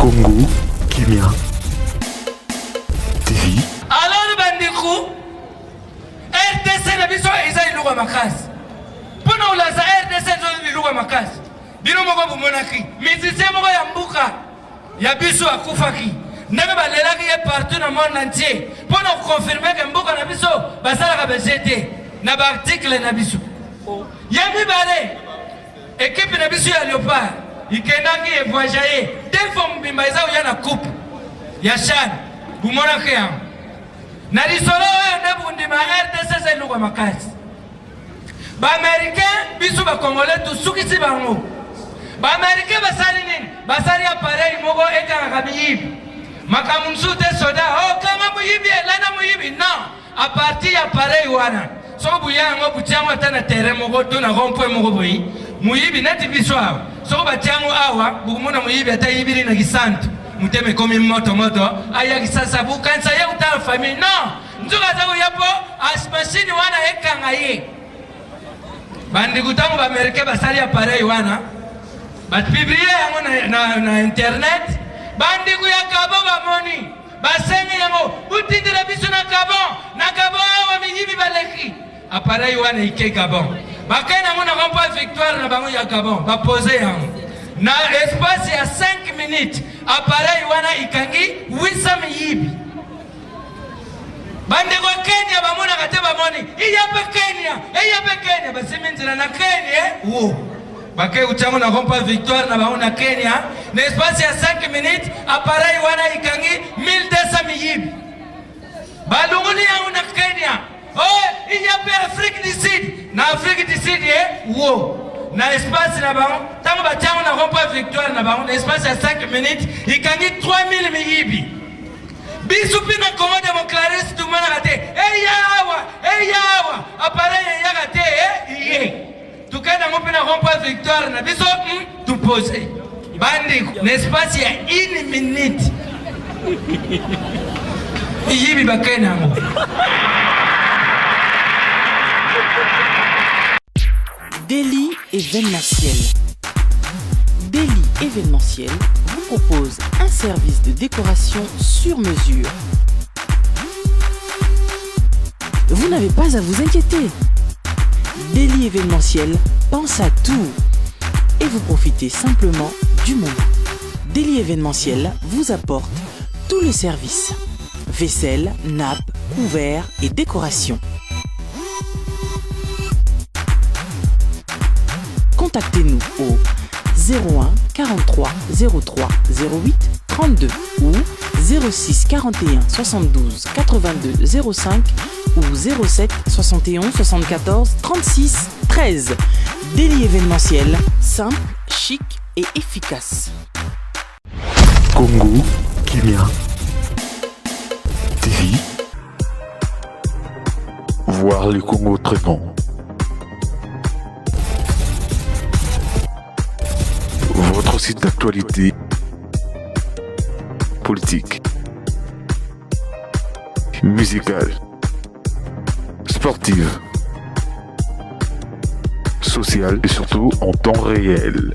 Congo, Kimia, TV. Alors bandiku, RDC na biso eza iluga makasi. Pona ulaza RDC zo iluga makasi. Bino moko bumonaki, musicien moko ya mbuka ya biso akufaki. Ndenge balelaki ye partout na monde entier. Pona confirmer que mbuka na biso basalaka BGT na ba article na biso. Ya mibale équipe na biso ya Léopard ikendaki evoyager deux fois mbimba eza ya na coupe ya CHAN bumonaki yango. Na lisolo oyo nde bundima RDC zeluka makasi. Ba américain biso ba congolais tusukisi bango. Ba américain basali nini? Basali appareil moko ekanga miyibi. Makamunsu te soda oh kama muyibi elana muyibi non. A partir ya appareil wana. So buyango butiango atana terrain moko to na rond-point moko boyi. Muyibi neti biso awa. So batiango awa bukumuna muyibi ata yibiri na gisantu. Muteme komi moto aya kisasa bukansa ye utala famille non. Nzuka za uyapo asmashini wana ekanga ye. Bandi kutangu ba Amerika basali appareil wana. Bat publier yango na internet. Bandi kuya kabo ba moni. Basengi yango utindira biso na kabo awa miyibi baleki. Appareil wana ike Gabon. Bakena ngona kompa victoire na bango ya Gabon. Ba poser yango. Na espace ya 5 minutes appareil wana ikangi 800 miyibi. Bande kwa Kenya bamona kate bamoni. Iyape Kenya basiminzira na Kenya. Wo. Bake uchango na kompa victoire na bango na Kenya. Na espace ya 5 minutes appareil wana ikangi 1200 miyibi. Balunguli yangu na Kenya. Oh, iyape Afrique du Sud. Na Afrique du Sud wo. Na espace na bango, tango batiango na rompa victoire na bango, na espace ya 5 minutes, ikangi 3000 miyibi. Bisu pina Congo démocratie tumana kate. Eyawa, appareil ya kate iye. Tukenda ngopina rompa victoire na biso tu pose. Bandi na espace ya 1 minute. Iyibi bakena ngo. Délit événementiel. Délit événementiel vous propose un service de décoration sur mesure. Vous n'avez pas à vous inquiéter. Délit événementiel pense à tout et vous profitez simplement du moment. Délit événementiel vous apporte tous les services. Vaisselle, nappe, couverts et décoration. Contactez-nous au 01 43 03 08 32 ou 06 41 72 82 05 ou 07 71 74 36 13. Délit événementiel, simple, chic et efficace. Congo, Kimia, TV. Voir le Congo autrement. Votre site d'actualité politique, musicale, sportive, sociale et surtout en temps réel.